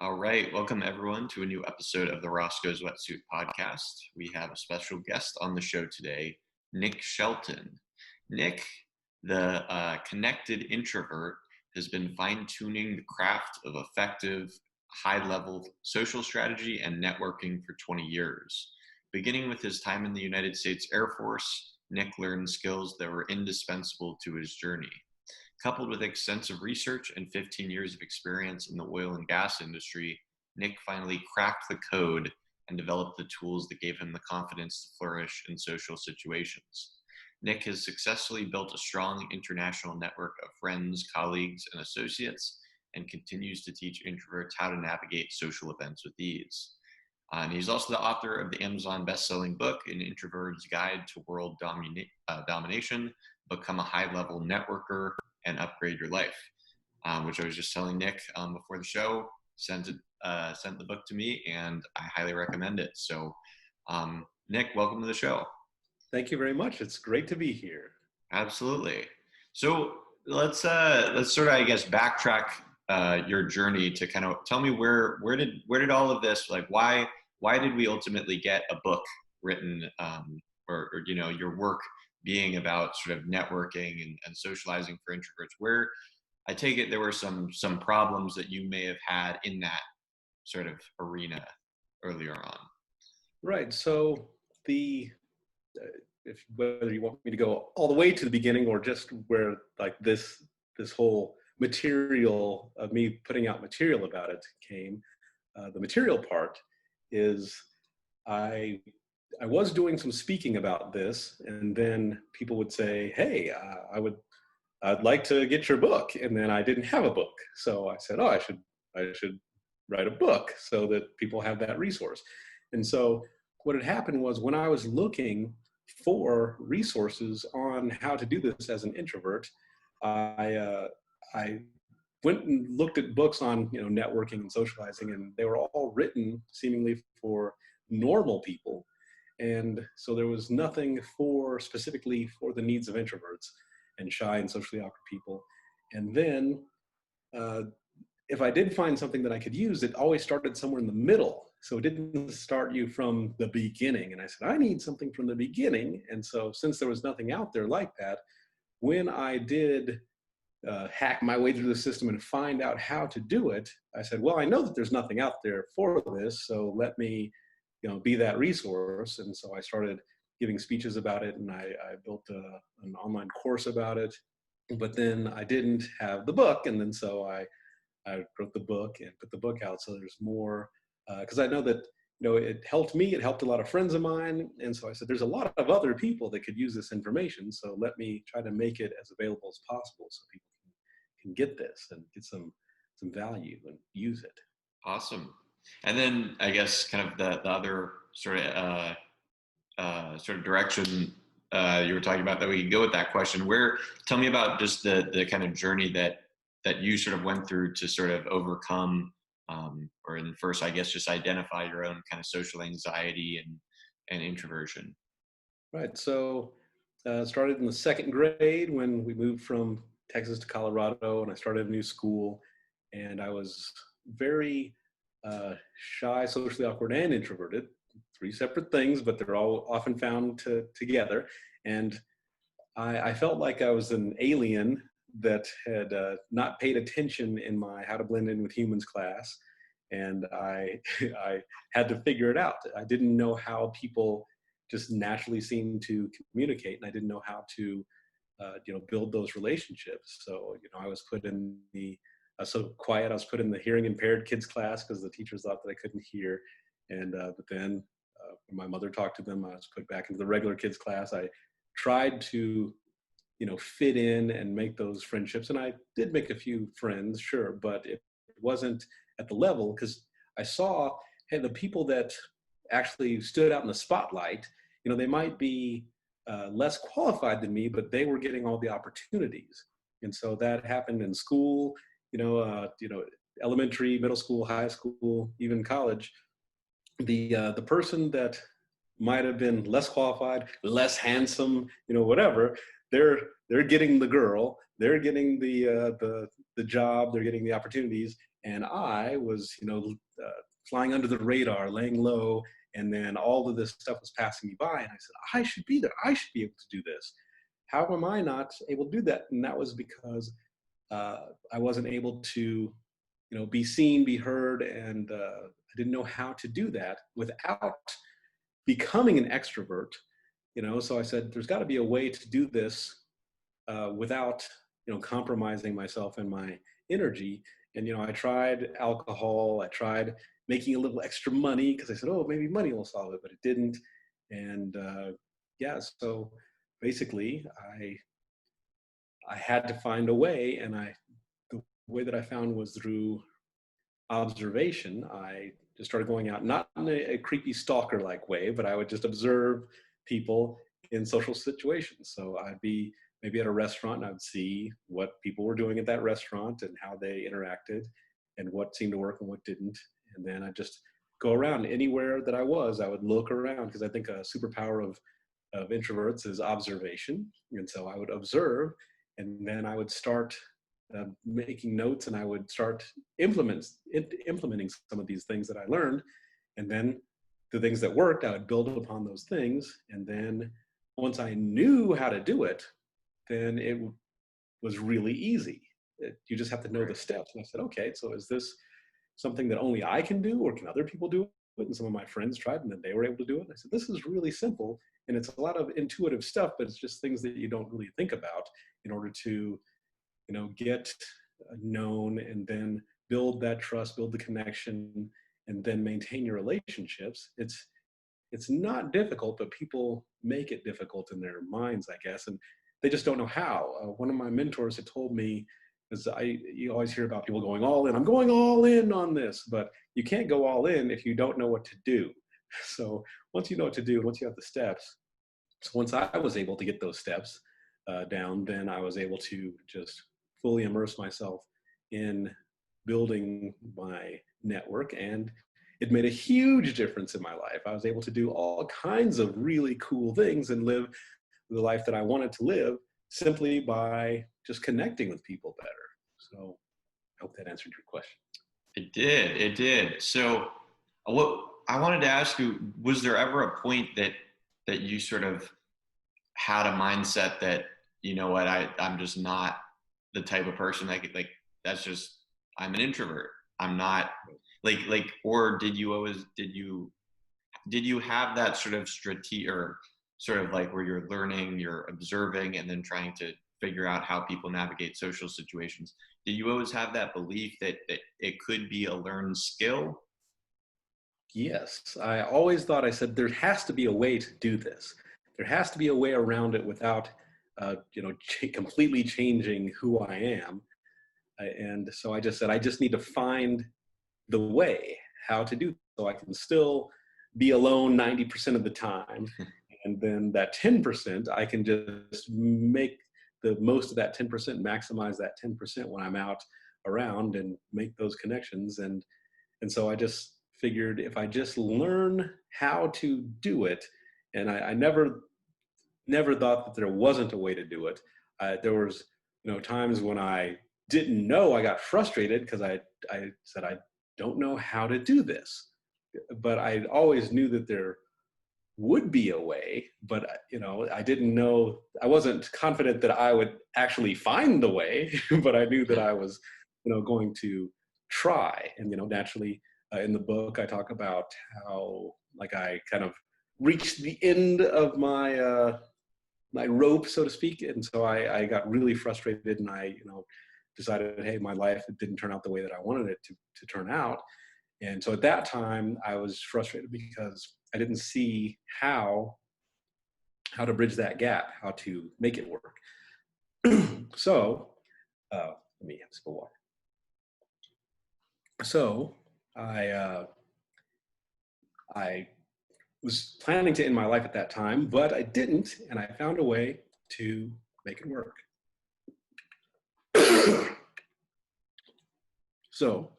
All right, welcome everyone to a new episode of the Roscoe's Wetsuit Podcast. We have a special guest on the show today, Nick Shelton. Nick, the connected introvert, has been fine-tuning the craft of effective, high-level social strategy and networking for 20 years. Beginning with his time in the United States Air Force, Nick learned skills that were indispensable to his journey. Coupled with extensive research and 15 years of experience in the oil and gas industry, Nick finally cracked the code and developed the tools that gave him the confidence to flourish in social situations. Nick has successfully built a strong international network of friends, colleagues, and associates, and continues to teach introverts how to navigate social events with ease. And he's also the author of the Amazon best-selling book, An Introvert's Guide to World Domination, Become a High-Level Networker, and Upgrade Your Life, which I was just telling Nick before the show, sent the book to me, and I highly recommend it. So, Nick, welcome to the show. Thank you very much. It's great to be here. Absolutely. So let's sort of, I guess, backtrack your journey to kind of tell me where did all of this, like, why did we ultimately get a book written, or your work being about sort of networking and socializing for introverts, where I take it there were some problems that you may have had in that sort of arena earlier on. Right. So whether you want me to go all the way to the beginning or just where like this whole material of me putting out material about it came, the material part is I was doing some speaking about this, and then people would say, "Hey, I'd like to get your book," and then I didn't have a book, so I said, "Oh, I should write a book so that people have that resource." And so what had happened was when I was looking for resources on how to do this as an introvert, I went and looked at books on networking and socializing, and they were all written seemingly for normal people. And so there was nothing specifically for the needs of introverts and shy and socially awkward people. And then if I did find something that I could use, it always started somewhere in the middle. So it didn't start you from the beginning. And I said, I need something from the beginning. And so since there was nothing out there like that, when I did hack my way through the system and find out how to do it, I said, well, I know that there's nothing out there for this, so let me be that resource. And so I started giving speeches about it, and I built an online course about it. But then I didn't have the book, and then so I wrote the book and put the book out. So there's more, because I know that it helped me, it helped a lot of friends of mine, and so I said there's a lot of other people that could use this information. So let me try to make it as available as possible so people can get this and get some value and use it. Awesome. And then I guess kind of the other sort of direction you were talking about that we could go with that question. Tell me about just the kind of journey that you sort of went through to sort of overcome, or in first, I guess, just identify your own kind of social anxiety and introversion. Right. So started in the second grade when we moved from Texas to Colorado, and I started a new school, and I was very shy, socially awkward, and introverted. Three separate things, but they're all often found together. And I felt like I was an alien that had not paid attention in my How to Blend In with Humans class. And I had to figure it out. I didn't know how people just naturally seem to communicate, and I didn't know how to build those relationships. So I was put in so quiet. I was put in the hearing impaired kids class because the teachers thought that I couldn't hear. And but then when my mother talked to them, I was put back into the regular kids class. I tried to fit in and make those friendships, and I did make a few friends, sure, but it wasn't at the level, because I saw, hey, the people that actually stood out in the spotlight, they might be less qualified than me, but they were getting all the opportunities. And so that happened in school, elementary, middle school, high school, even college. The person that might have been less qualified, less handsome, whatever, they're getting the girl, they're getting the job, they're getting the opportunities, And I was, flying under the radar, laying low, and then all of this stuff was passing me by. And I said, I should be there. I should be able to do this. How am I not able to do that? And that was because I wasn't able to, be seen, be heard, and I didn't know how to do that without becoming an extrovert. So I said, there's got to be a way to do this without, compromising myself and my energy. And, I tried alcohol, I tried making a little extra money because I said, oh, maybe money will solve it, but it didn't. And so basically I had to find a way, and the way that I found was through observation. I just started going out, not in a creepy stalker-like way, but I would just observe people in social situations. So I'd be maybe at a restaurant and I would see what people were doing at that restaurant and how they interacted and what seemed to work and what didn't. And then I'd just go around anywhere that I would look around, because I think a superpower of introverts is observation. And so I would observe, and then I would start making notes, and I would start implementing some of these things that I learned. And then the things that worked, I would build upon those things. And then once I knew how to do it, then it was really easy. You just have to know the steps. And I said, okay, so is this something that only I can do, or can other people do it? And some of my friends tried, and then they were able to do it. And I said, this is really simple. And it's a lot of intuitive stuff, but it's just things that you don't really think about in order to, get known, and then build that trust, build the connection, and then maintain your relationships. It's not difficult, but people make it difficult in their minds, I guess. And they just don't know how. One of my mentors had told me, because you always hear about people going all in. I'm going all in on this, but you can't go all in if you don't know what to do. So once you know what to do, once you have the steps, so once I was able to get those steps down, then I was able to just fully immerse myself in building my network, and it made a huge difference in my life. I was able to do all kinds of really cool things and live the life that I wanted to live simply by just connecting with people better. So I hope that answered your question. It did. So what I wanted to ask you, was there ever a point that you sort of had a mindset that, I'm just not the type of person that like, that's just, I'm an introvert. I'm not or did you have that sort of strategy, or sort of like where you're learning, you're observing, and then trying to figure out how people navigate social situations? Did you always have that belief that it could be a learned skill? Yes, I always thought, I said, there has to be a way to do this. There has to be a way around it without, completely changing who I am. And so I just said, I just need to find the way how to do, so I can still be alone 90% of the time. And then that 10%, I can just make the most of that 10%, maximize that 10% when I'm out around and make those connections. And so I just figured, if I just learn how to do it, and I never thought that there wasn't a way to do it. There was, times when I didn't know, I got frustrated because I said, I don't know how to do this. But I always knew that there would be a way, but I didn't know, I wasn't confident that I would actually find the way, but I knew that I was, going to try. And, naturally, in the book, I talk about how, I kind of reached the end of my, my rope, so to speak. And so I got really frustrated, and I, decided, hey, my life didn't turn out the way that I wanted it to turn out. And so at that time, I was frustrated because I didn't see how to bridge that gap, how to make it work. So let me have a sip of water. So I was planning to end my life at that time, but I didn't, and I found a way to make it work. So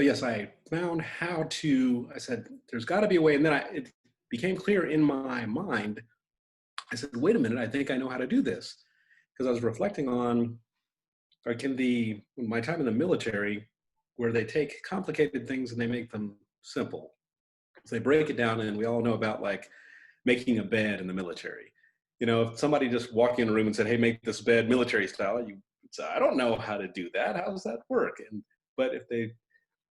yes, I found how to, I said, there's got to be a way. And then it became clear in my mind. I said, wait a minute, I think I know how to do this. Because I was reflecting on like my time in the military, where they take complicated things and they make them simple. So they break it down, and we all know about like making a bed in the military. If somebody just walked in a room and said, "Hey, make this bed military style," you would say, "I don't know how to do that. How does that work?" But if they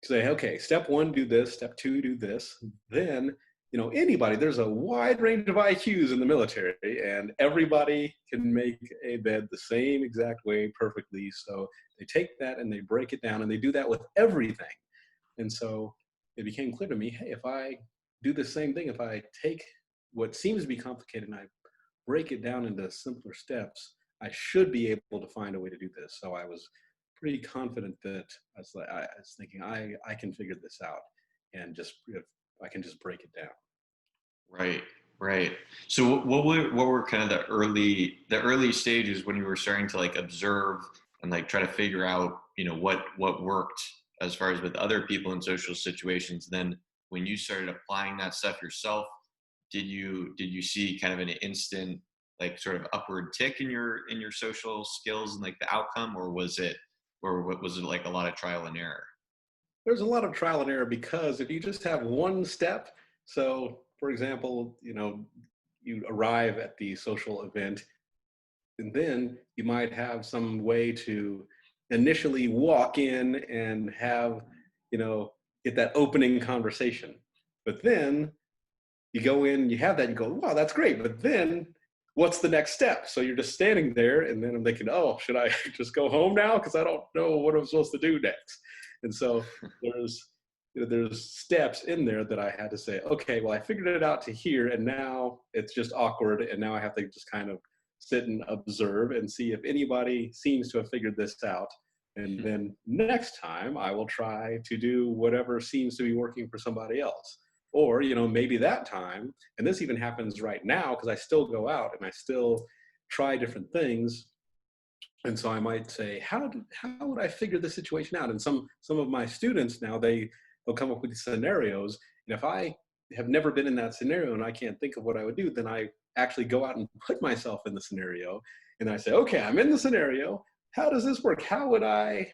say, "Okay, step one, do this. Step two, do this," then anybody. There's a wide range of IQs in the military, and everybody can make a bed the same exact way perfectly. So they take that and they break it down, and they do that with everything. And so it became clear to me, hey, if I do the same thing, if I take what seems to be complicated and I break it down into simpler steps, I should be able to find a way to do this. So I was pretty confident that I was thinking I can figure this out, and just if I can just break it down. Right, right. So what were kind of the early stages when you were starting to like observe and like try to figure out, what worked as far as with other people in social situations? Then when you started applying that stuff yourself, did you see kind of an instant like sort of upward tick in your social skills and like the outcome, or was it like a lot of trial and error? There's a lot of trial and error, because if you just have one step, so for example, you arrive at the social event, and then you might have some way to initially walk in and have, you know, get that opening conversation. But then you go in, you have that, you go, wow, that's great. But then what's the next step? So you're just standing there, and then I'm thinking, oh, should I just go home now? Because I don't know what I'm supposed to do next. And so there's there's steps in there that I had to say, okay, well, I figured it out to here, and now it's just awkward, and now I have to just kind of sit and observe and see if anybody seems to have figured this out. And then next time I will try to do whatever seems to be working for somebody else. Or, maybe that time, and this even happens right now because I still go out and I still try different things. And so I might say, how would I figure this situation out? And some of my students now, they'll come up with these scenarios. And if I have never been in that scenario and I can't think of what I would do, then I actually go out and put myself in the scenario. And I say, okay, I'm in the scenario. How does this work? How would I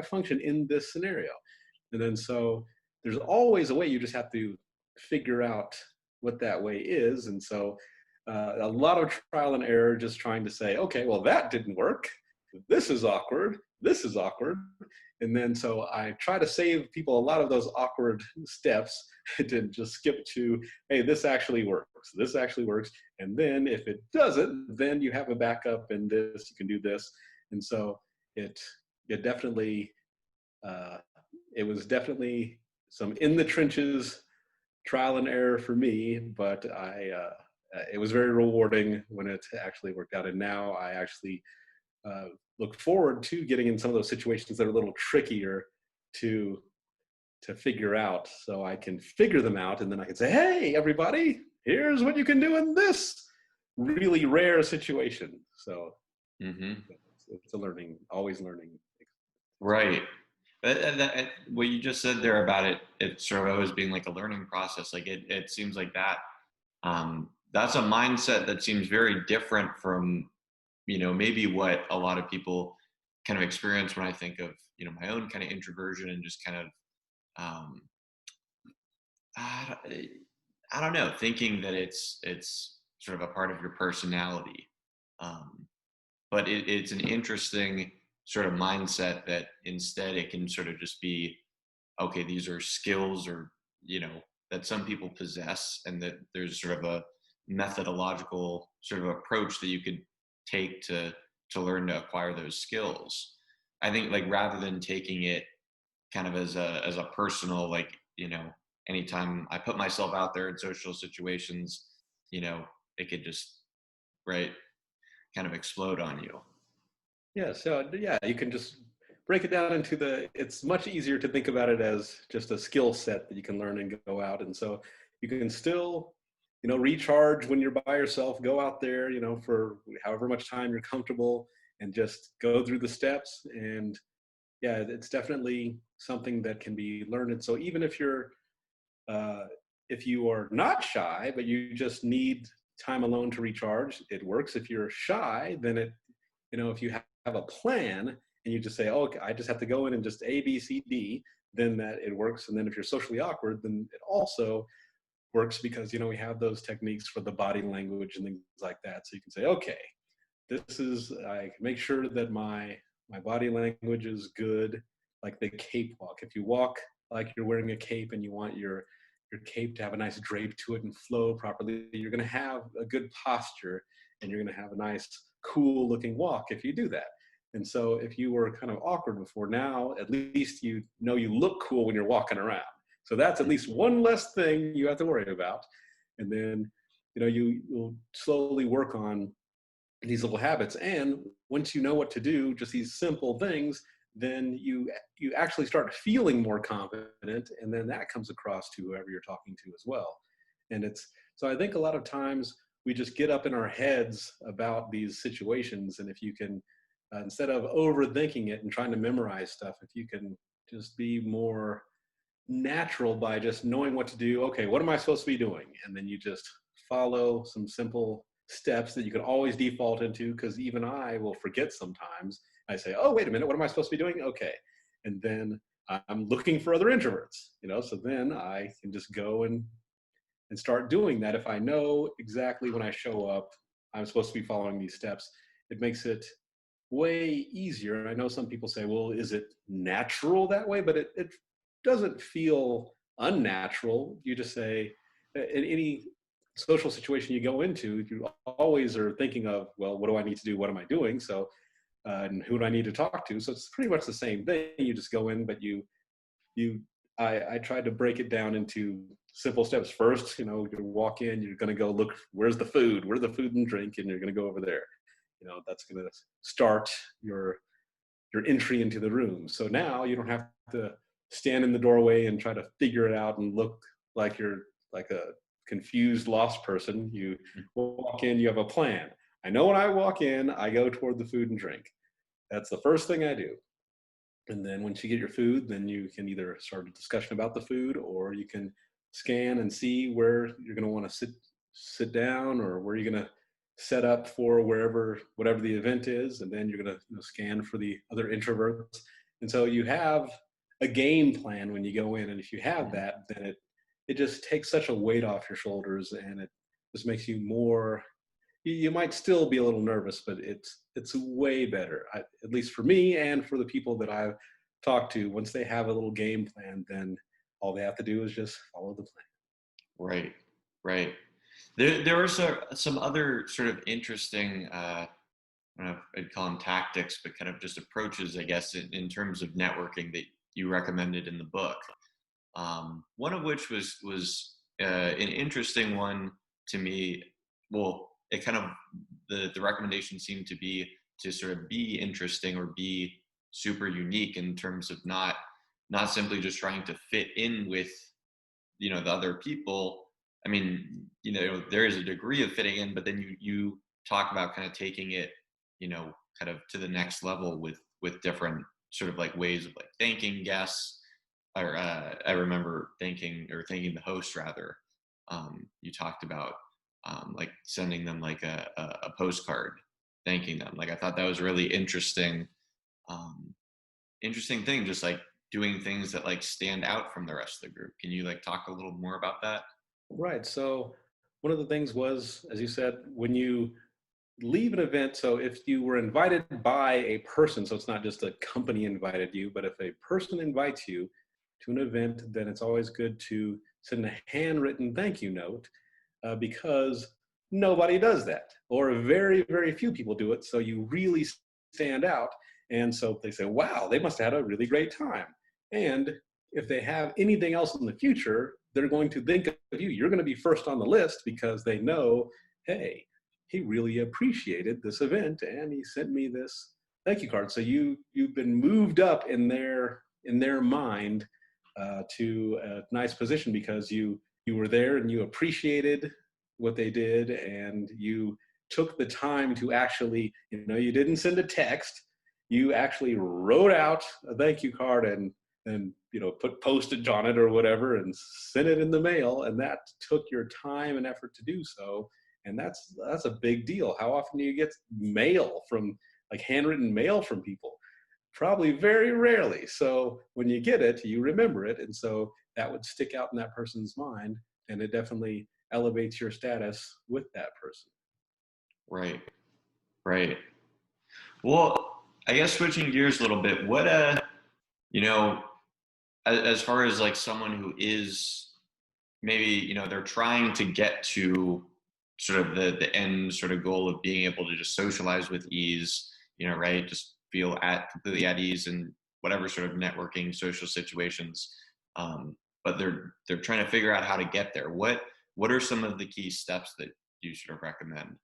function in this scenario? And then so there's always a way. You just have to figure out what that way is. And so a lot of trial and error, just trying to say, okay, well, that didn't work. This is awkward. This is awkward. And then so I try to save people a lot of those awkward steps to just skip to, hey, this actually works. This actually works. And then if it doesn't, then you have a backup in this, you can do this. And so it definitely, uh, it was definitely some in the trenches trial and error for me, but it was very rewarding when it actually worked out. And now I actually look forward to getting in some of those situations that are a little trickier to figure out, so I can figure them out, and then I can say, hey, everybody, here's what you can do in this really rare situation. So Hmm. it's a learning, always learning. Right. What you just said there about it sort of always being like a learning process. Like it seems like that's a mindset that seems very different from, maybe what a lot of people kind of experience when I think of, my own kind of introversion and just kind of, um, I, I don't know, thinking that it's sort of a part of your personality. Um, but it's an interesting sort of mindset that instead it can sort of just be, okay, these are skills, or that some people possess, and that there's sort of a methodological sort of approach that you could take to learn to acquire those skills. I think, like, rather than taking it kind of as a personal, like, anytime I put myself out there in social situations, it could just, right, kind of explode on you. Yeah, so yeah, you can just break it down into it's much easier to think about it as just a skill set that you can learn and go out. And so you can still, recharge when you're by yourself, go out there, for however much time you're comfortable, and just go through the steps. And yeah, it's definitely something that can be learned. And so even uh, if you are not shy, but you just need time alone to recharge, it works. If you're shy, then if you have a plan and you just say, oh, okay, I just have to go in and just A, B, C, D, then that it works. And then if you're socially awkward, then it also works because, we have those techniques for the body language and things like that. So you can say, okay, I make sure that my body language is good, like the cape walk. If you walk like you're wearing a cape and you want your cape to have a nice drape to it and flow properly, you're going to have a good posture and you're going to have a nice, cool looking walk if you do that. And so if you were kind of awkward before, now at least you look cool when you're walking around. So that's at least one less thing you have to worry about. And then, you'll slowly work on these little habits. And once you know what to do, just these simple things, then you actually start feeling more confident, and then that comes across to whoever you're talking to as well. And so I think a lot of times we just get up in our heads about these situations, and if you can, instead of overthinking it and trying to memorize stuff, if you can just be more natural by just knowing what to do. Okay, what am I supposed to be doing? And then you just follow some simple steps that you can always default into, because even I will forget sometimes. I say, oh, wait a minute, what am I supposed to be doing? Okay. And then I'm looking for other introverts, so then I can just go and start doing that. If I know exactly when I show up, I'm supposed to be following these steps, it makes it way easier. And I know some people say, well, is it natural that way? But it doesn't feel unnatural. You just say, in any social situation you go into, you always are thinking of, well, what do I need to do? What am I doing? So, and who do I need to talk to? So it's pretty much the same thing. You just go in, but I tried to break it down into simple steps. First, you walk in, you're going to go look, where's the food and drink, and you're going to go over there. That's going to start your entry into the room. So now you don't have to stand in the doorway and try to figure it out and look like you're like a confused, lost person. You walk in, you have a plan. I know when I walk in, I go toward the food and drink. That's the first thing I do. And then once you get your food, then you can either start a discussion about the food, or you can scan and see where you're going to want to sit down, or where you're going to set up for whatever the event is. And then you're going to scan for the other introverts. And so you have a game plan when you go in. And if you have that, then it just takes such a weight off your shoulders, and it just makes you more, you might still be a little nervous, but it's way better. At least for me and for the people that I've talked to, once they have a little game plan, then all they have to do is just follow the plan. Right. There were some other sort of interesting, I don't know if I'd call them tactics, but kind of just approaches, I guess, in terms of networking that you recommended in the book. One of which was an interesting one to me. Well, it kind of, the recommendation seemed to be to sort of be interesting or be super unique in terms of not simply just trying to fit in with, the other people. I mean, there is a degree of fitting in, but then you talk about kind of taking it, kind of to the next level with different sort of like ways of like thanking guests. Or I remember thanking the host rather. You talked about like sending them like a postcard thanking them. Like I thought that was really interesting thing, just like doing things that like stand out from the rest of the group. Can you like talk a little more about that? Right. So one of the things was, as you said, when you leave an event, so if you were invited by a person, so it's not just a company invited you, but if a person invites you to an event, then it's always good to send a handwritten thank you note, because nobody does that, or very, very few people do it. So you really stand out. And so they say, wow, they must have had a really great time. And if they have anything else in the future, they're going to think of you. You're going to be first on the list because they know, hey, he really appreciated this event and he sent me this thank you card. So you've been moved up in their mind to a nice position because you were there and you appreciated what they did, and you took the time to actually, you didn't send a text, you actually wrote out a thank you card and put postage on it or whatever and sent it in the mail, and that took your time and effort to do so. And that's a big deal. How often do you get mail from like handwritten mail from people? Probably very rarely. So when you get it, you remember it. And so that would stick out in that person's mind, and it definitely elevates your status with that person. Right. Right. Well, I guess switching gears a little bit, you know, as far as like someone who is maybe, they're trying to get to sort of the end sort of goal of being able to just socialize with ease, right? Just feel completely at ease in whatever sort of networking social situations. But they're trying to figure out how to get there. What are some of the key steps that you sort of recommend?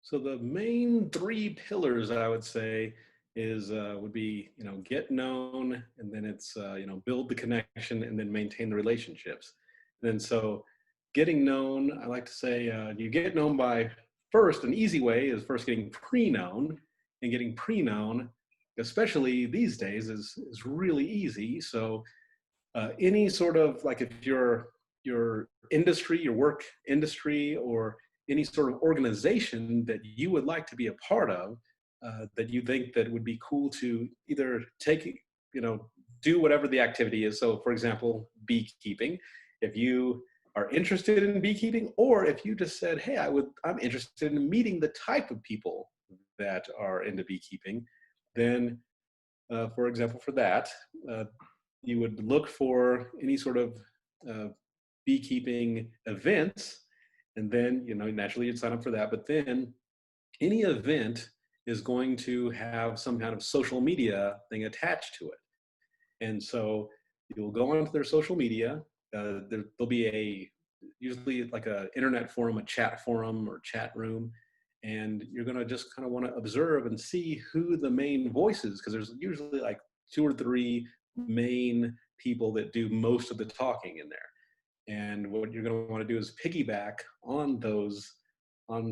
So the main three pillars I would say is would be get known, and then it's build the connection, and then maintain the relationships. And then so getting known, I like to say you get known by first. An easy way is first getting pre-known, and getting pre-known, especially these days, is really easy. So any sort of like if your industry, your work industry, or any sort of organization that you would like to be a part of, that you think that would be cool to either take, do whatever the activity is. So for example, beekeeping, if you are interested in beekeeping, or if you just said, hey, I'm interested in meeting the type of people that are into beekeeping, then for example, for that, you would look for any sort of beekeeping events, and then naturally you'd sign up for that. But then any event is going to have some kind of social media thing attached to it, and so you'll go onto their social media. There'll be usually like a internet forum, a chat forum or chat room, and you're going to just kind of want to observe and see who the main voice is, because there's usually like 2 or 3 main people that do most of the talking in there. And what you're going to want to do is piggyback on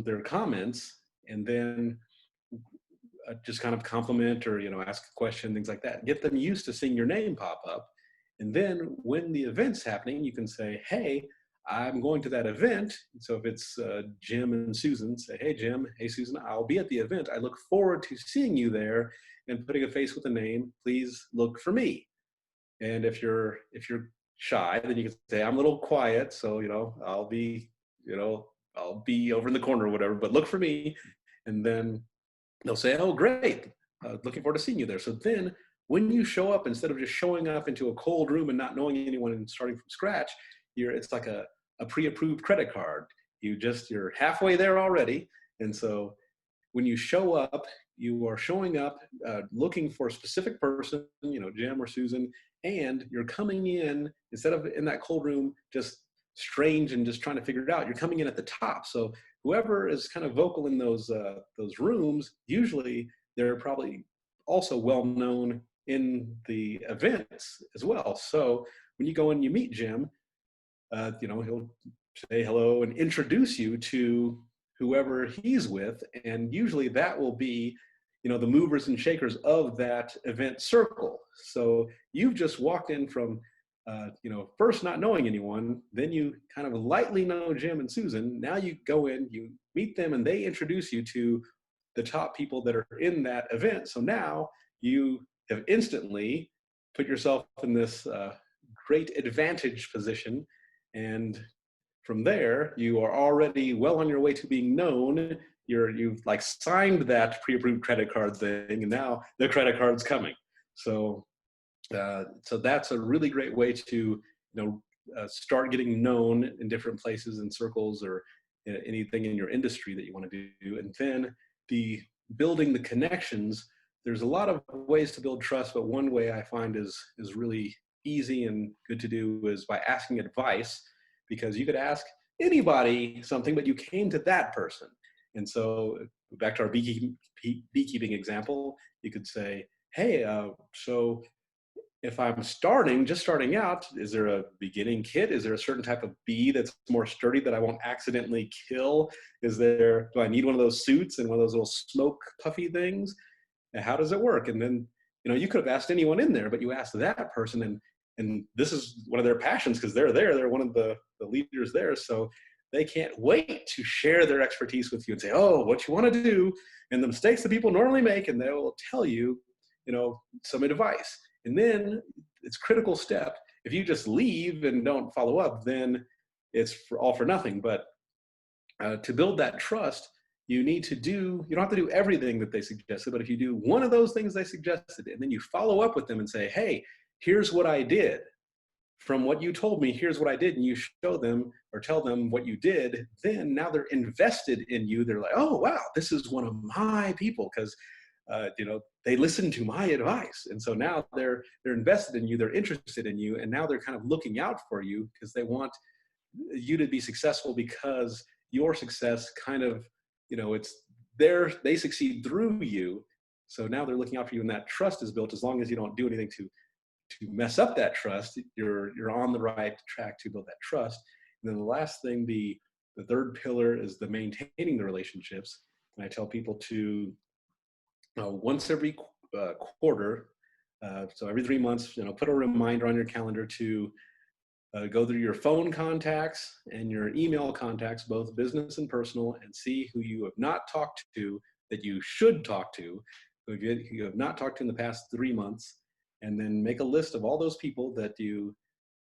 their comments, and then just kind of compliment or ask a question, things like that. Get them used to seeing your name pop up, and then when the event's happening, you can say, "Hey, I'm going to that event." So if it's Jim and Susan, say, "Hey Jim, hey Susan, I'll be at the event. I look forward to seeing you there and putting a face with a name. Please look for me." And if you're shy, then you can say, "I'm a little quiet, so I'll be over in the corner or whatever, but look for me." And then they'll say, "Oh, great, looking forward to seeing you there." So then when you show up, instead of just showing up into a cold room and not knowing anyone and starting from scratch, it's like a pre-approved credit card. You're halfway there already. And so when you show up, you are showing up looking for a specific person, Jim or Susan, and you're coming in, instead of in that cold room just strange and just trying to figure it out, you're coming in at the top. So whoever is kind of vocal in those rooms, usually they're probably also well known in the events as well. So when you go and you meet Jim, he'll say hello and introduce you to whoever he's with, and usually that will be the movers and shakers of that event circle. So you've just walked in from first not knowing anyone, then you kind of lightly know Jim and Susan. Now you go in, you meet them, and they introduce you to the top people that are in that event. So now you have instantly put yourself in this great advantage position, and from there you are already well on your way to being known. You've like signed that pre-approved credit card thing, and now the credit card's coming. So that's a really great way to start getting known in different places and circles, or anything in your industry that you want to do. And then the building the connections, there's a lot of ways to build trust, but one way I find is really easy and good to do is by asking advice, because you could ask anybody something, but you came to that person. And so back to our beekeeping example, you could say, "Hey, so if I'm just starting out, is there a beginning kit? Is there a certain type of bee that's more sturdy that I won't accidentally kill? Do I need one of those suits and one of those little smoke puffy things? And how does it work?" And then, you could have asked anyone in there, but you asked that person, and this is one of their passions, because they're one of the leaders there. So they can't wait to share their expertise with you and say, oh, what you want to do and the mistakes that people normally make, and they will tell you, some advice. And then it's critical step. If you just leave and don't follow up, then it's all for nothing. But to build that trust, you don't have to do everything that they suggested, but if you do one of those things they suggested, and then you follow up with them and say, hey, here's what I did. From what you told me, here's what I did, and you show them or tell them what you did, then now they're invested in you. They're like, oh, wow, this is one of my people, because they listened to my advice. And so now they're invested in you, they're interested in you, and now they're kind of looking out for you because they want you to be successful, because your success kind of, they succeed through you. So now they're looking out for you, and that trust is built. As long as you don't do anything to mess up that trust, you're on the right track to build that trust. And then the last thing, the third pillar, is the maintaining the relationships. And I tell people to once every quarter, so every 3 months, put a reminder on your calendar to go through your phone contacts and your email contacts, both business and personal, and see who you have not talked to that you should talk to, who you have not talked to in the past 3 months, and then make a list of all those people that you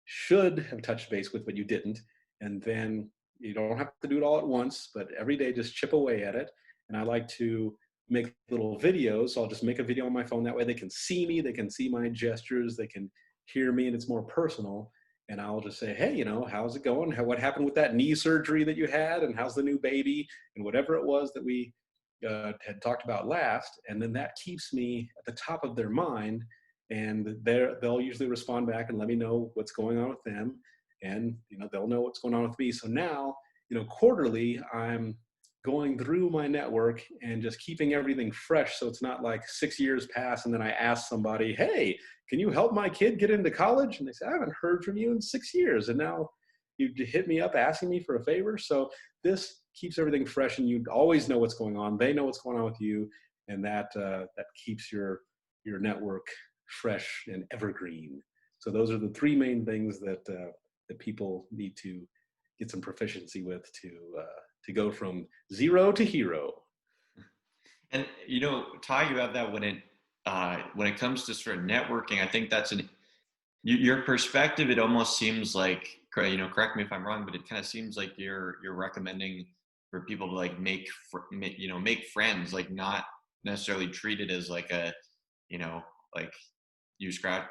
should have touched base with, but you didn't. And then you don't have to do it all at once, but every day just chip away at it. And I like to make little videos. So I'll just make a video on my phone. That way they can see me, they can see my gestures, they can hear me, and it's more personal. And I'll just say, hey, how's it going? What happened with that knee surgery that you had? And how's the new baby? And whatever it was that we had talked about last. And then that keeps me at the top of their mind. And they'll usually respond back and let me know what's going on with them. And, they'll know what's going on with me. So now, quarterly, I'm going through my network and just keeping everything fresh. So it's not like 6 years pass and then I ask somebody, hey, can you help my kid get into college? And they say, I haven't heard from you in 6 years. And now you hit me up asking me for a favor. So this keeps everything fresh, and you always know what's going on. They know what's going on with you. And that keeps your network fresh and evergreen. So those are the 3 main things that people need to get some proficiency with to go from 0 to hero. And talking about that, when it comes to sort of networking, I think that's your perspective. It almost seems like, correct me if I'm wrong, but it kind of seems like you're recommending for people to like make friends, like not necessarily treat it as like a, like you scratch,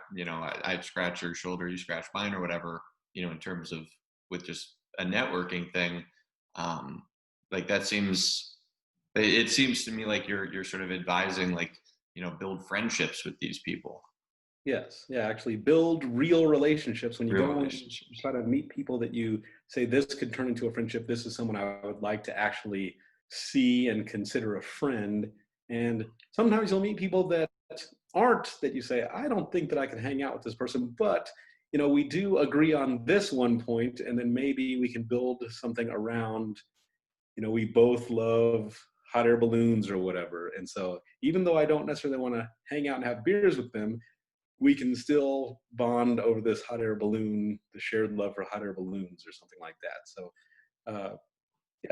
I'd scratch your shoulder, you scratch mine, or whatever, in terms of with just a networking thing. Like it seems to me like you're sort of advising, like, build friendships with these people. Yes. Yeah. Actually build real relationships. When you go and try to meet people that you say, this could turn into a friendship, this is someone I would like to actually see and consider a friend. And sometimes you'll meet people that you say, I don't think that I can hang out with this person, but we do agree on this one point, and then maybe we can build something around, we both love hot air balloons or whatever. And so even though I don't necessarily want to hang out and have beers with them, we can still bond over this hot air balloon, the shared love for hot air balloons or something like that.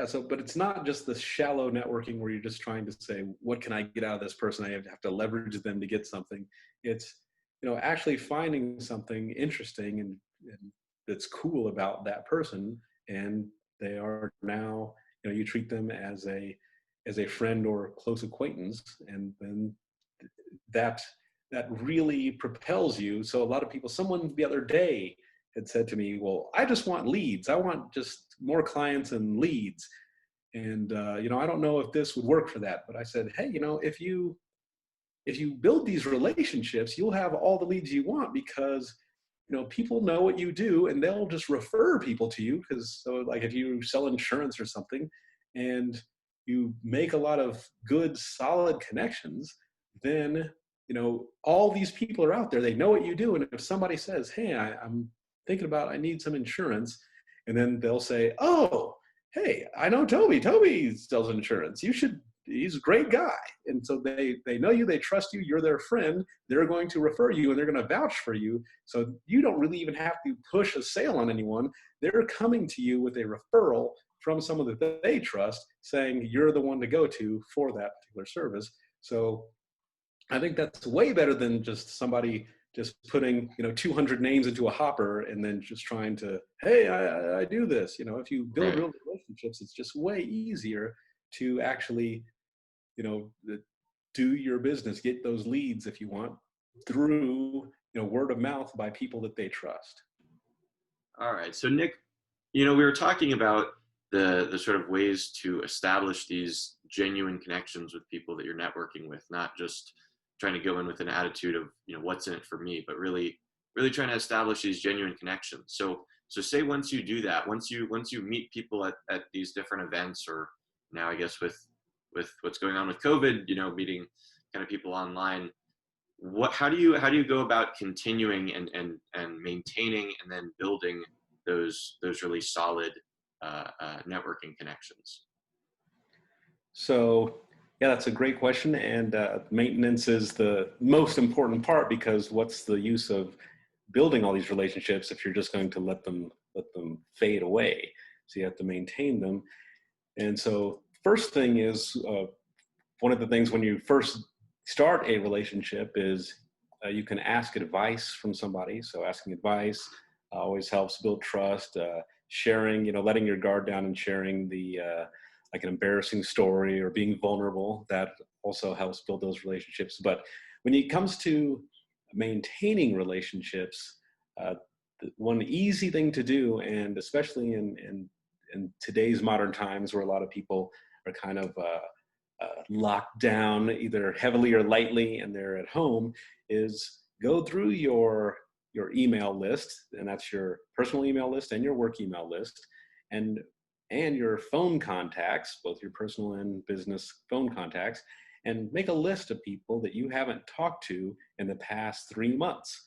So, but it's not just the shallow networking where you're just trying to say, what can I get out of this person? I have to leverage them to get something. It's, actually finding something interesting and that's cool about that person. And they are now, you treat them as a friend or close acquaintance. And then that really propels you. So a lot of people, someone the other day had said to me, well, I just want leads. I want just more clients and leads. And, I don't know if this would work for that, but I said, hey, if you build these relationships, you'll have all the leads you want, because, people know what you do and they'll just refer people to you. Because so like if you sell insurance or something and you make a lot of good, solid connections, then, all these people are out there, they know what you do. And if somebody says, hey, I'm thinking about, I need some insurance. And then they'll say, oh, hey, I know Toby sells insurance. He's a great guy. And so they know you, they trust you, you're their friend, they're going to refer you and they're going to vouch for you. So you don't really even have to push a sale on anyone. they're coming to you with a referral from someone that they trust, saying you're the one to go to for that particular service. So I think that's way better than just somebody just putting 200 names into a hopper and then just trying to, hey, I do this. If you build Right. real relationships, it's just way easier to actually do your business, get those leads if you want, through word of mouth by people that they trust. All right. So Nick, we were talking about the sort of ways to establish these genuine connections with people that you're networking with, not just trying to go in with an attitude of, what's in it for me, but really trying to establish these genuine connections. So say once you do that, once you meet people at these different events, or now I guess with what's going on with COVID, meeting kind of people online, how do you go about continuing and maintaining and then building those really solid networking connections? So, yeah, that's a great question. And maintenance is the most important part, because what's the use of building all these relationships if you're just going to let them fade away? So you have to maintain them. And so, first thing is, one of the things when you first start a relationship is you can ask advice from somebody. So asking advice always helps build trust. Sharing, letting your guard down and sharing the like an embarrassing story or being vulnerable, that also helps build those relationships. But when it comes to maintaining relationships, one easy thing to do, and especially in today's modern times where a lot of people are kind of locked down either heavily or lightly and they're at home, is go through your email list, and that's your personal email list and your work email list, and your phone contacts, both your personal and business phone contacts, and make a list of people that you haven't talked to in the past 3 months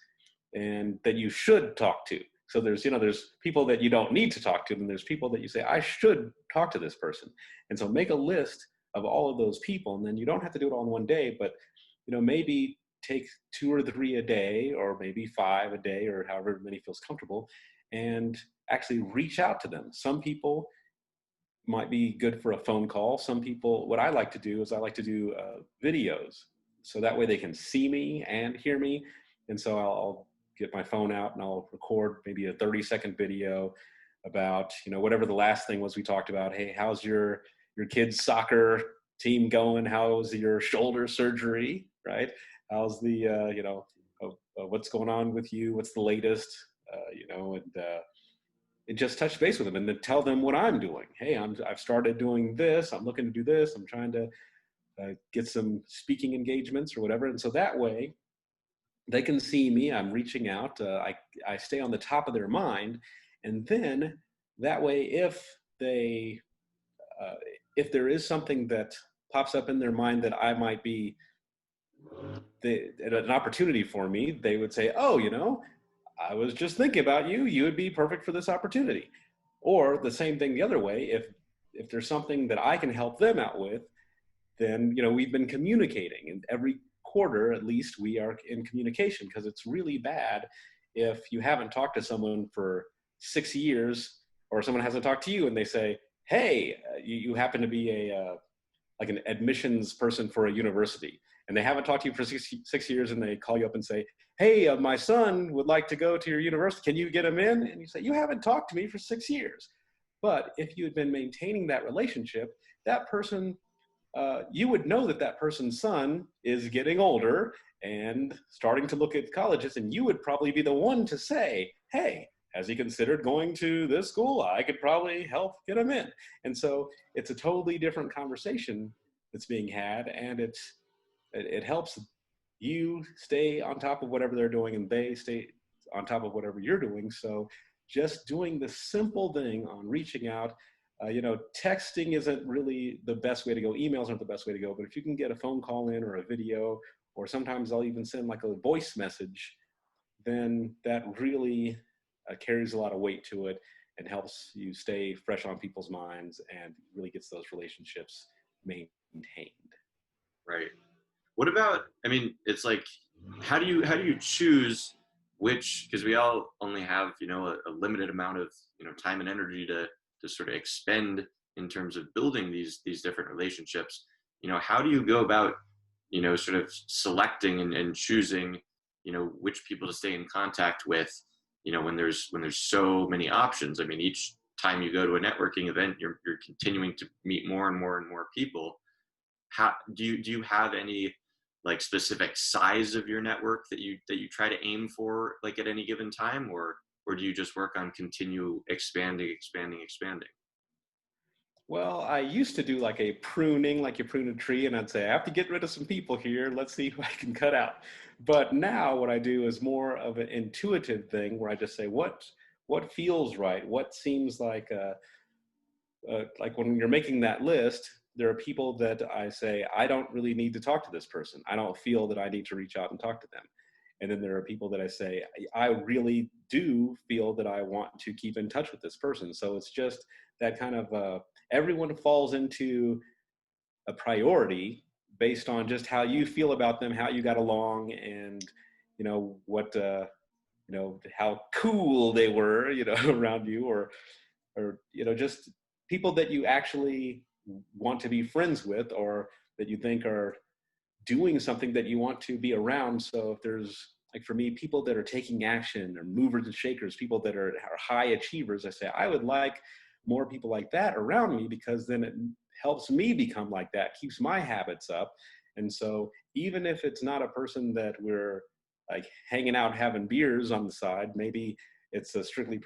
and that you should talk to. So there's people that you don't need to talk to, and there's people that you say, I should talk to this person. And so make a list of all of those people, and then you don't have to do it all in one day, but maybe take 2 or 3 a day, or maybe 5 a day, or however many feels comfortable, and actually reach out to them. Some people might be good for a phone call. Some people, what I like to do is I like to do videos, so that way they can see me and hear me. And so I'll get my phone out and I'll record maybe a 30-second video about whatever the last thing was we talked about. Hey, how's your kids' soccer team going? How's your shoulder surgery, right? How's the what's going on with you? What's the latest? And just touch base with them, and then tell them what I'm doing. Hey, I've started doing this. I'm looking to do this. I'm trying to get some speaking engagements or whatever. And so that way they can see me. I'm reaching out. I stay on the top of their mind. And then that way, if there is something that pops up in their mind that I might be an opportunity for me, they would say, oh, I was just thinking about you. You would be perfect for this opportunity. Or the same thing the other way. If there's something that I can help them out with, then we've been communicating, and every quarter at least we are in communication, because it's really bad if you haven't talked to someone for 6 years, or someone hasn't talked to you and they say, hey, you happen to be like an admissions person for a university, and they haven't talked to you for six years, and they call you up and say, hey, my son would like to go to your university. Can you get him in? And you say, you haven't talked to me for 6 years. But if you had been maintaining that relationship, that person, you would know that person's son is getting older and starting to look at colleges, and you would probably be the one to say, hey, has he considered going to this school? I could probably help get him in. And so it's a totally different conversation that's being had, and it helps you stay on top of whatever they're doing, and they stay on top of whatever you're doing. So just doing the simple thing on reaching out. Texting isn't really the best way to go. Emails aren't the best way to go. But if you can get a phone call in, or a video, or sometimes I'll even send like a voice message, then that really carries a lot of weight to it and helps you stay fresh on people's minds and really gets those relationships maintained. Right. What about, I mean, it's like, how do you choose which, because we all only have, a limited amount of, time and energy to sort of expend in terms of building these different relationships. How do you go about, sort of selecting and choosing, which people to stay in contact with, when there's so many options? I mean, each time you go to a networking event, you're continuing to meet more and more and more people. How do you have any like specific size of your network that you try to aim for, like at any given time, or do you just work on continue expanding? Well, I used to do like a pruning, like you prune a tree, and I'd say, I have to get rid of some people here. Let's see who I can cut out. But now what I do is more of an intuitive thing where I just say, what feels right? What seems like when you're making that list, there are people that I say, I don't really need to talk to this person. I don't feel that I need to reach out and talk to them. And then there are people that I say, I really do feel that I want to keep in touch with this person. So it's just that kind of, everyone falls into a priority based on just how you feel about them, how you got along, and, what, how cool they were, around you, or, just people that you actually want to be friends with, or that you think are doing something that you want to be around. So if there's, like for me, people that are taking action, or movers and shakers, people that are high achievers, I say, I would like more people like that around me, because then it helps me become like that, keeps my habits up. And so even if it's not a person that we're like hanging out, having beers on the side, maybe it's a strictly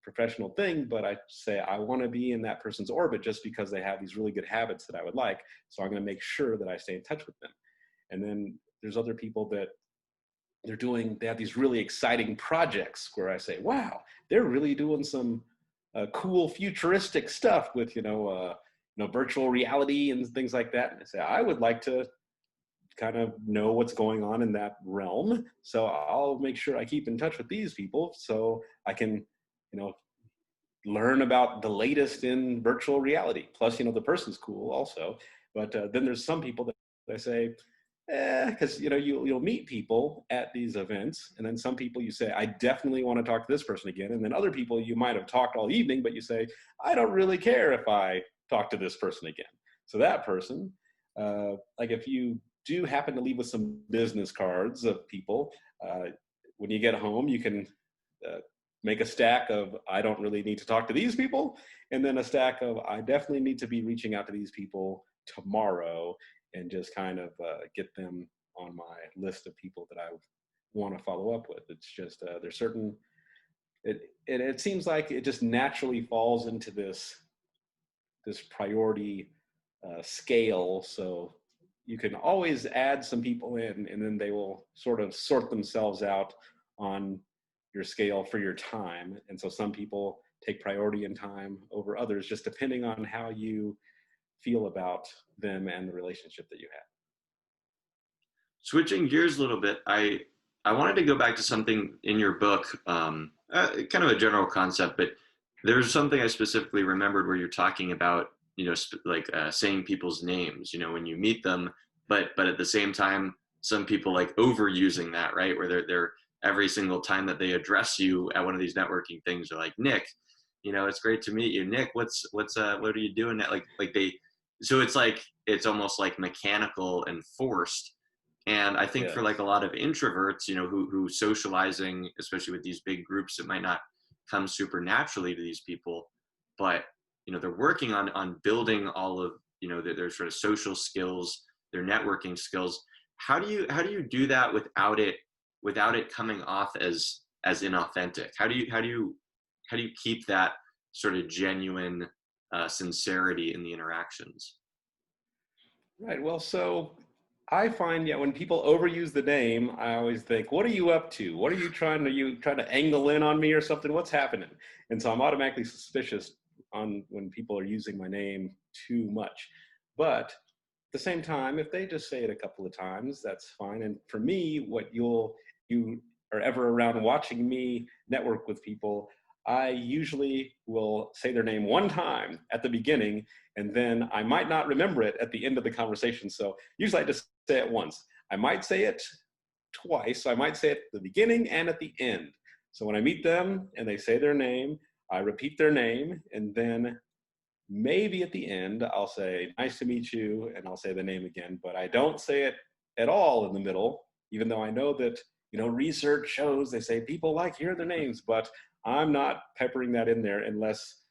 professional thing, but I say I want to be in that person's orbit just because they have these really good habits that I would like. So I'm going to make sure that I stay in touch with them. And then there's other people that they have these really exciting projects where I say, wow, they're really doing some cool futuristic stuff with, virtual reality and things like that. And I say, I would like to kind of know what's going on in that realm. So I'll make sure I keep in touch with these people so I can, learn about the latest in virtual reality. Plus, the person's cool also. But then there's some people that I say, because you'll meet people at these events, and then some people you say, I definitely want to talk to this person again. And then other people you might have talked all evening, but you say, I don't really care if I talk to this person again. So that person, like if you do happen to leave with some business cards of people, when you get home, you can make a stack of, I don't really need to talk to these people, and then a stack of, I definitely need to be reaching out to these people tomorrow, and just kind of get them on my list of people that I want to follow up with. It's just, there's certain, it seems like it just naturally falls into this priority scale. So you can always add some people in, and then they will sort of sort themselves out on your scale for your time. And so some people take priority in time over others, just depending on how you feel about them and the relationship that you have. Switching gears a little bit, I wanted to go back to something in your book, kind of a general concept, but there's something I specifically remembered where you're talking about, saying people's names, when you meet them, but at the same time, some people like overusing that, right? Where they're every single time that they address you at one of these networking things, they're like, Nick, it's great to meet you. Nick, what are you doing? So it's like, it's almost like mechanical and forced. And I think for like a lot of introverts, who socializing, especially with these big groups, it might not come super naturally to these people, but, they're working on building all of, their sort of social skills, their networking skills. How do you do that without it coming off as inauthentic? How do you keep that sort of genuine sincerity in the interactions? Right. Well, so I find, when people overuse the name, I always think, what are you up to? What are you trying to angle in on me or something? What's happening? And so I'm automatically suspicious on when people are using my name too much. But at the same time, if they just say it a couple of times, that's fine. And for me, what you are ever around watching me network with people, I usually will say their name one time at the beginning, and then I might not remember it at the end of the conversation. So usually I just say it once. I might say it twice. So I might say it at the beginning and at the end. So when I meet them and they say their name, I repeat their name, and then maybe at the end, I'll say, nice to meet you, and I'll say the name again, but I don't say it at all in the middle, even though I know that, research shows they say people like hearing their names, but I'm not peppering that in there unless,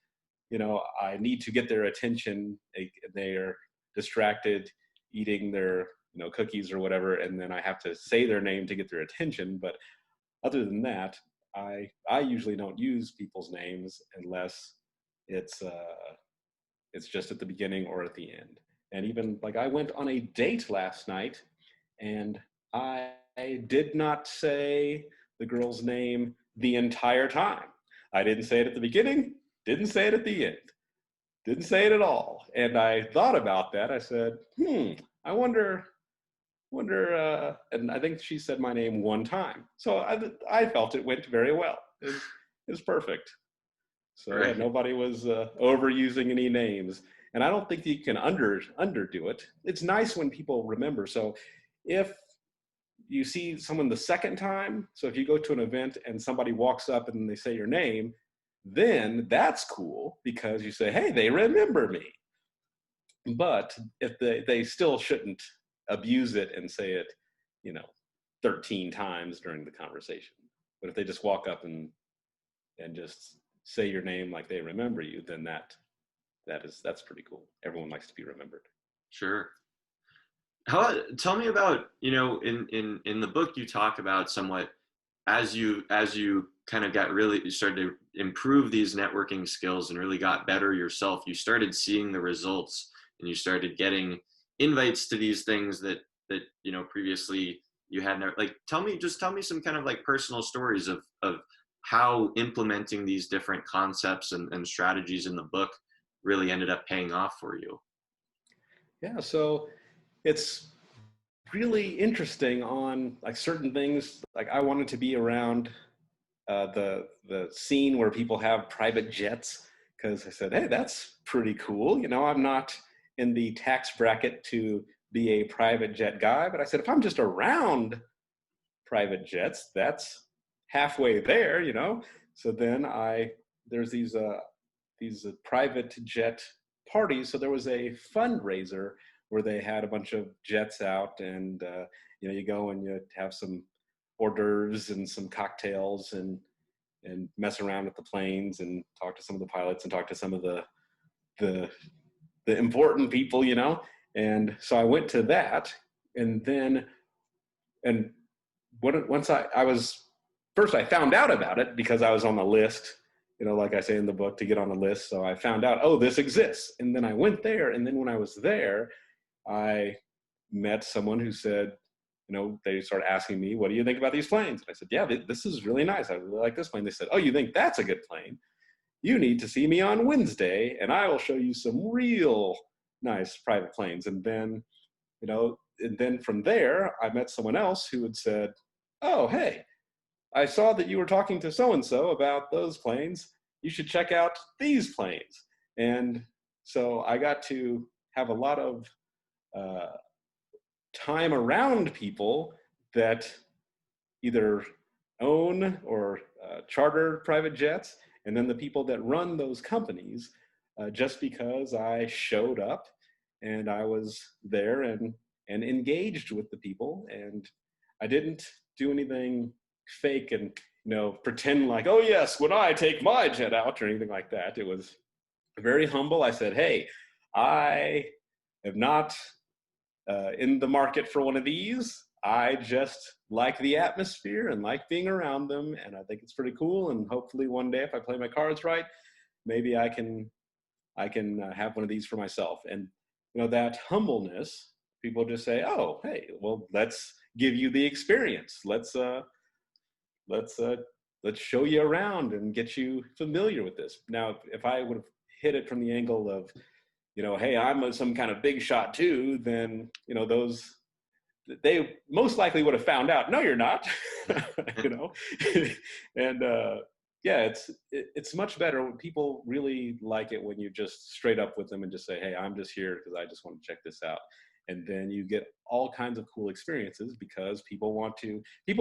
I need to get their attention. They're distracted eating their, cookies or whatever, and then I have to say their name to get their attention. But other than that, I usually don't use people's names unless it's just at the beginning or at the end. And even like I went on a date last night and I did not say the girl's name the entire time. I didn't say it at the beginning, didn't say it at the end, didn't say it at all. And I thought about that. I said, I wonder, and I think she said my name one time. So I felt it went very well. It was perfect. So Right. yeah, nobody was overusing any names. And I don't think you can underdo it. It's nice when people remember. So if you see someone the second time, so if you go to an event and somebody walks up and they say your name, then that's cool because you say, hey, they remember me. But if they still shouldn't abuse it and say it, 13 times during the conversation. But if they just walk up and just say your name like they remember you, then that's pretty cool. Everyone likes to be remembered. Sure. Tell me about, in the book you talk about somewhat as you kind of you started to improve these networking skills and really got better yourself, you started seeing the results and you started getting invites to these things that previously you had never, like, tell me some kind of like personal stories of how implementing these different concepts and strategies in the book really ended up paying off for you. Yeah, so it's really interesting on like certain things. Like I wanted to be around the scene where people have private jets because I said, hey, that's pretty cool. I'm not in the tax bracket to be a private jet guy, but I said if I'm just around private jets, that's halfway there. So then there's these private jet parties. So there was a fundraiser where they had a bunch of jets out, and you go and you have some hors d'oeuvres and some cocktails and mess around with the planes and talk to some of the pilots and talk to some of the important people, And so I went to that, and then once I found out about it because I was on the list, like I say in the book, to get on the list. So I found out, oh, this exists. And then I went there. And then when I was there, I met someone who said, they started asking me, what do you think about these planes? And I said, yeah, this is really nice. I really like this plane. They said, oh, you think that's a good plane? You need to see me on Wednesday and I will show you some real nice private planes. And then, and then from there, I met someone else who had said, oh, hey, I saw that you were talking to so-and-so about those planes. You should check out these planes. And so I got to have a lot of time around people that either own or charter private jets, and then the people that run those companies, just because I showed up and I was there and engaged with the people, and I didn't do anything fake and pretend like, oh yes, when I take my jet out or anything like that. It was very humble. I said, hey, I am not in the market for one of these. I just like the atmosphere and like being around them, and I think it's pretty cool. And hopefully one day, if I play my cards right, maybe I can have one of these for myself. And that humbleness, people just say, oh, hey, well, let's give you the experience. Let's show you around and get you familiar with this. Now, if I would have hit it from the angle of, hey, I'm some kind of big shot too, then, they most likely would have found out, no, you're not, and yeah, it's much better when people really like it when you just straight up with them and just say, hey, I'm just here because I just want to check this out. And then you get all kinds of cool experiences because people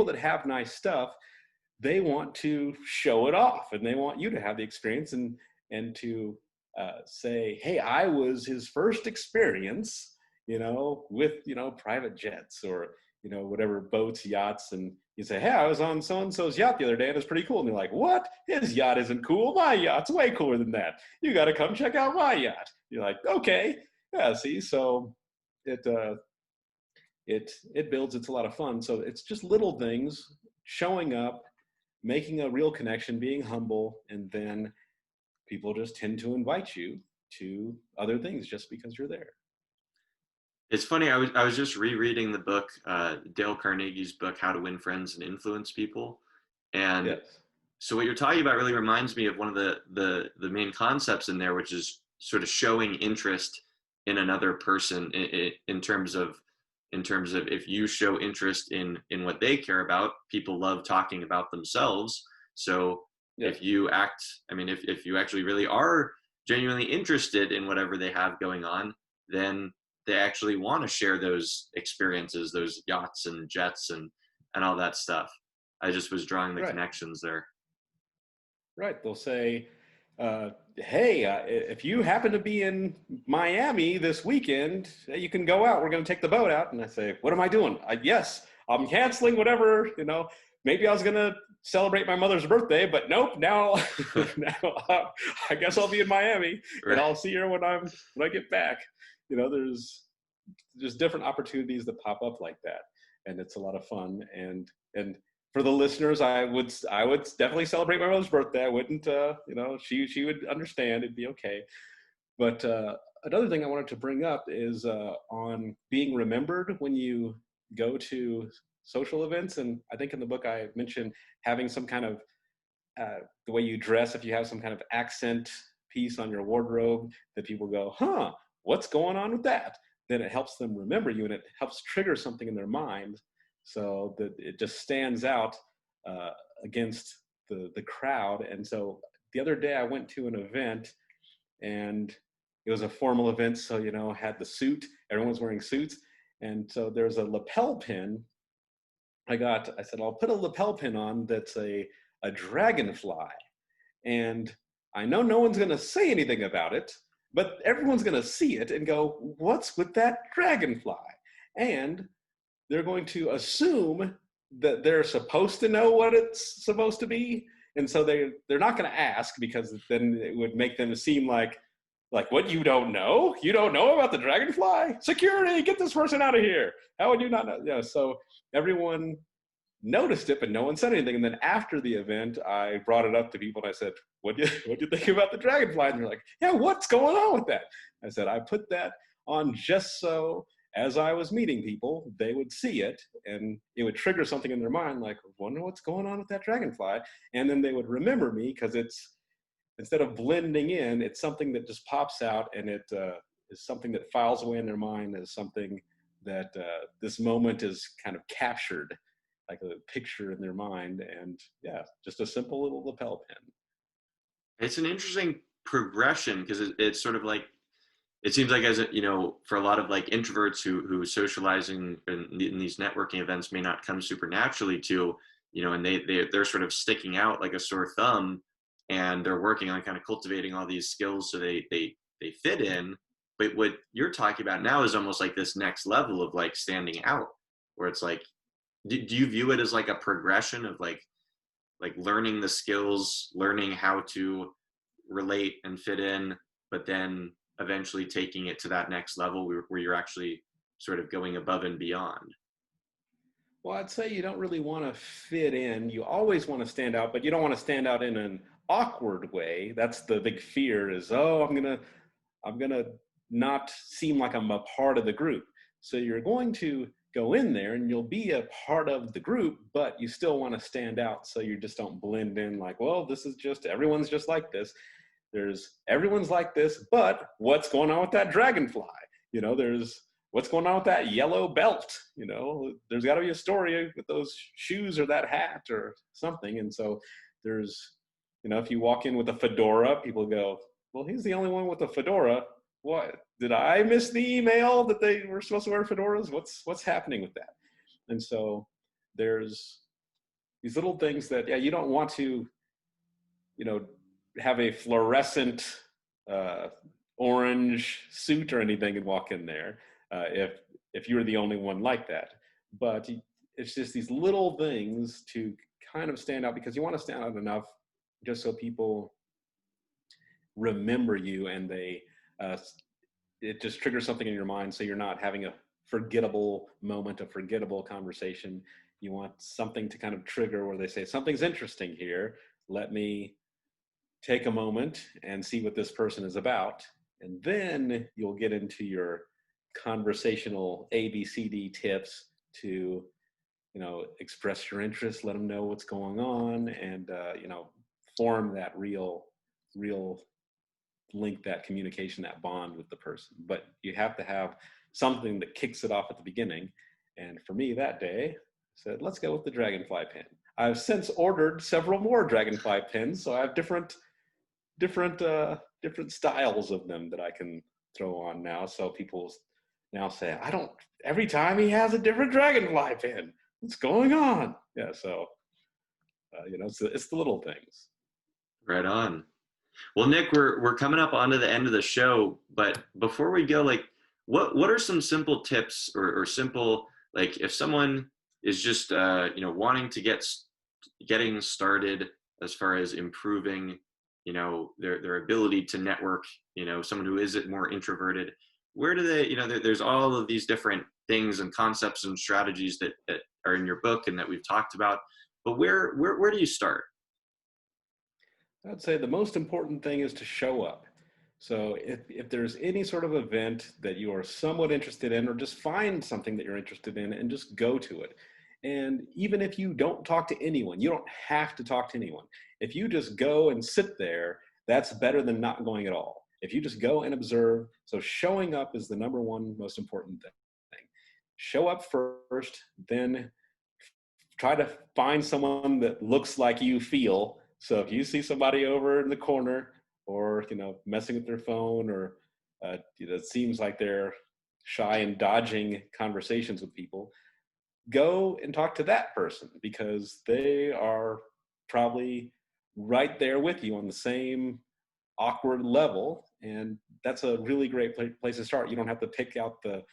that have nice stuff, they want to show it off, and they want you to have the experience and to say, hey, I was his first experience, with, private jets or, whatever, boats, yachts. And you say, hey, I was on so-and-so's yacht the other day and it's pretty cool. And they're like, what? His yacht isn't cool. My yacht's way cooler than that. You got to come check out my yacht. You're like, okay. Yeah, see, so it builds. It's a lot of fun. So it's just little things, showing up, making a real connection, being humble, and then people just tend to invite you to other things just because you're there. It's funny. I was just rereading the book, Dale Carnegie's book, How to Win Friends and Influence People, and Yes. so what you're talking about really reminds me of one of the main concepts in there, which is sort of showing interest in another person in terms of if you show interest in what they care about, people love talking about themselves. So if you if you actually really are genuinely interested in whatever they have going on, then they actually want to share those experiences, those yachts and jets and all that stuff. I just was drawing the connections there. Right. They'll say, hey, if you happen to be in Miami this weekend, you can go out. We're going to take the boat out. And I say, what am I doing? Yes, I'm canceling whatever, maybe I was going to celebrate my mother's birthday, but nope, now I guess I'll be in Miami and I'll see her when I get back. There's just different opportunities that pop up like that. And it's a lot of fun. And for the listeners, I would definitely celebrate my mother's birthday. I wouldn't, she would understand. It'd be okay. But another thing I wanted to bring up is on being remembered when you go to social events. And I think in the book I mentioned having some kind of the way you dress, if you have some kind of accent piece on your wardrobe that people go, huh, what's going on with that? Then it helps them remember you, and it helps trigger something in their mind so that it just stands out against the crowd. And so the other day I went to an event, and it was a formal event. So, had the suit, everyone's wearing suits. And so there's a lapel pin. I said, I'll put a lapel pin on that's a dragonfly. And I know no one's going to say anything about it, but everyone's going to see it and go, what's with that dragonfly? And they're going to assume that they're supposed to know what it's supposed to be. And so they're not going to ask, because then it would make them seem like, what, you don't know? You don't know about the dragonfly? Security, get this person out of here. How would you not know? Yeah, so everyone noticed it, but no one said anything. And then after the event, I brought it up to people and I said, what do you think about the dragonfly? And they're like, yeah, what's going on with that? I said, I put that on just so as I was meeting people, they would see it and it would trigger something in their mind, like, wonder what's going on with that dragonfly. And then they would remember me, because it's, instead of blending in, it's something that just pops out, and it is something that files away in their mind as something that this moment is kind of captured, like a picture in their mind. And yeah, just a simple little lapel pin. It's an interesting progression, because it's sort of like, it seems like, as for a lot of like introverts who socializing in these networking events may not come super naturally to, and they're sort of sticking out like a sore thumb, and they're working on kind of cultivating all these skills so they fit in. But what you're talking about now is almost like this next level of like standing out, where it's like, do you view it as like a progression of like learning the skills, learning how to relate and fit in, but then eventually taking it to that next level where you're actually sort of going above and beyond? Well, I'd say you don't really want to fit in. You always want to stand out, but you don't want to stand out in an awkward way. That's the big fear, is, oh, I'm gonna not seem like I'm a part of the group. So you're going to go in there and you'll be a part of the group, but you still want to stand out, so you just don't blend in like, well, this is just, everyone's just like this. Everyone's like this, but what's going on with that dragonfly? There's what's going on with that yellow belt? There's got to be a story with those shoes or that hat or something. And so there's, if you walk in with a fedora, people go, well, he's the only one with a fedora. what? Did I miss the email that they were supposed to wear fedoras? What's happening with that? And so there's these little things that, yeah, you don't want to, have a fluorescent orange suit or anything and walk in there if you're the only one like that. But it's just these little things to kind of stand out, because you want to stand out enough just so people remember you, and it just triggers something in your mind, so you're not having a forgettable moment, a forgettable conversation. You want something to kind of trigger where they say, something's interesting here. Let me take a moment and see what this person is about. And then you'll get into your conversational ABCD tips to, express your interest, let them know what's going on, and, form that real link, that communication, that bond with the person. But you have to have something that kicks it off at the beginning. And for me that day, I said, let's go with the dragonfly pin. I've since ordered several more dragonfly pins, so I have different styles of them that I can throw on now. So people now say, every time he has a different dragonfly pin, what's going on? Yeah, so it's the little things. Right on. Well, Nick, we're coming up onto the end of the show, but before we go, like, what are some simple tips or simple, like, if someone is just wanting to getting started as far as improving, their ability to network, someone who is more introverted, where do they, there's all of these different things and concepts and strategies that are in your book and that we've talked about, but where do you start? I'd say the most important thing is to show up. So if there's any sort of event that you are somewhat interested in, or just find something that you're interested in and just go to it. And even if you don't talk to anyone, you don't have to talk to anyone. If you just go and sit there, that's better than not going at all. If you just go and observe, so showing up is the number one most important thing. Show up first, then try to find someone that looks like you feel. So if you see somebody over in the corner, or messing with their phone, or it seems like they're shy and dodging conversations with people, go and talk to that person, because they are probably right there with you on the same awkward level, and that's a really great place to start. You don't have to pick out the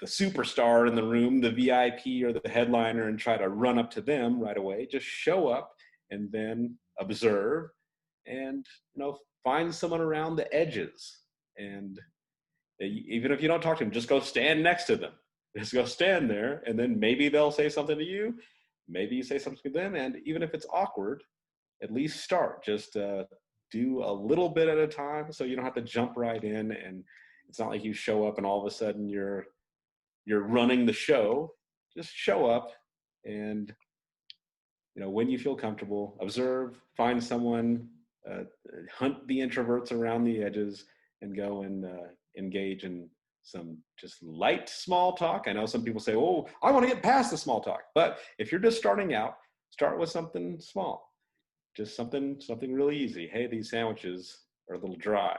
superstar in the room, the VIP or the headliner, and try to run up to them right away. Just show up and then observe, and find someone around the edges. And even if you don't talk to them, just go stand next to them. Just go stand there, and then maybe they'll say something to you. Maybe you say something to them, and even if it's awkward, at least start. Just do a little bit at a time, so you don't have to jump right in. And it's not like you show up and all of a sudden you're running the show. Just show up, and when you feel comfortable, observe, find someone, hunt the introverts around the edges, and go and engage in some just light small talk. I know some people say, oh, I want to get past the small talk. But if you're just starting out, start with something small. Just something really easy. Hey, these sandwiches are a little dry,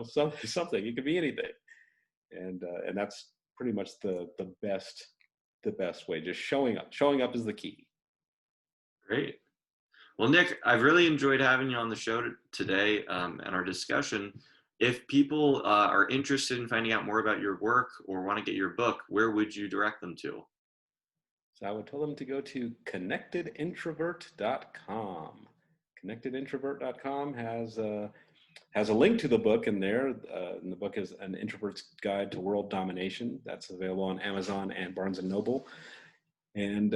something. It could be anything. And that's pretty much the best way. Just showing up. Showing up is the key. Great. Well, Nick, I've really enjoyed having you on the show today and our discussion. If people are interested in finding out more about your work or want to get your book, where would you direct them to? So I would tell them to go to connectedintrovert.com. Connectedintrovert.com has a link to the book in there. And the book is An Introvert's Guide to World Domination. That's available on Amazon and Barnes & Noble. And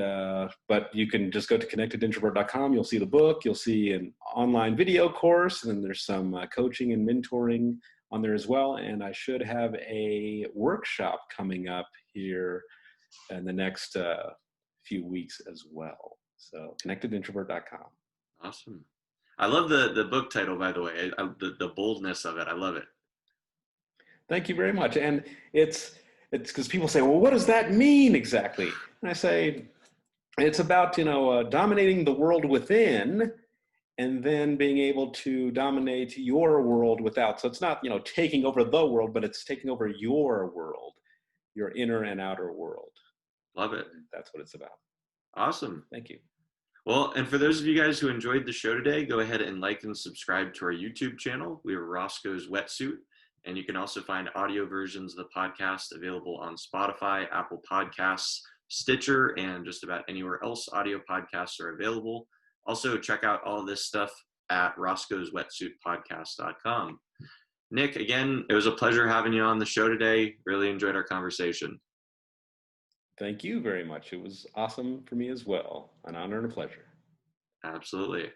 but you can just go to connectedintrovert.com. You'll see the book. You'll see an online video course, and then there's some coaching and mentoring on there as well. And I should have a workshop coming up here in the next few weeks as well. So connectedintrovert.com. Awesome. I love the book title, by the way. The boldness of it. I love it. Thank you very much. And it's because people say, well, what does that mean exactly? And I say, it's about, dominating the world within and then being able to dominate your world without. So it's not, taking over the world, but it's taking over your world, your inner and outer world. Love it. That's what it's about. Awesome. Thank you. Well, and for those of you guys who enjoyed the show today, go ahead and like and subscribe to our YouTube channel. We are Roscoe's Wetsuit. And you can also find audio versions of the podcast available on Spotify, Apple Podcasts, Stitcher, and just about anywhere else audio podcasts are available. Also, check out all this stuff at roscoeswetsuitpodcast.com. Nick, again, it was a pleasure having you on the show today. Really enjoyed our conversation. Thank you very much. It was awesome for me as well. An honor and a pleasure. Absolutely.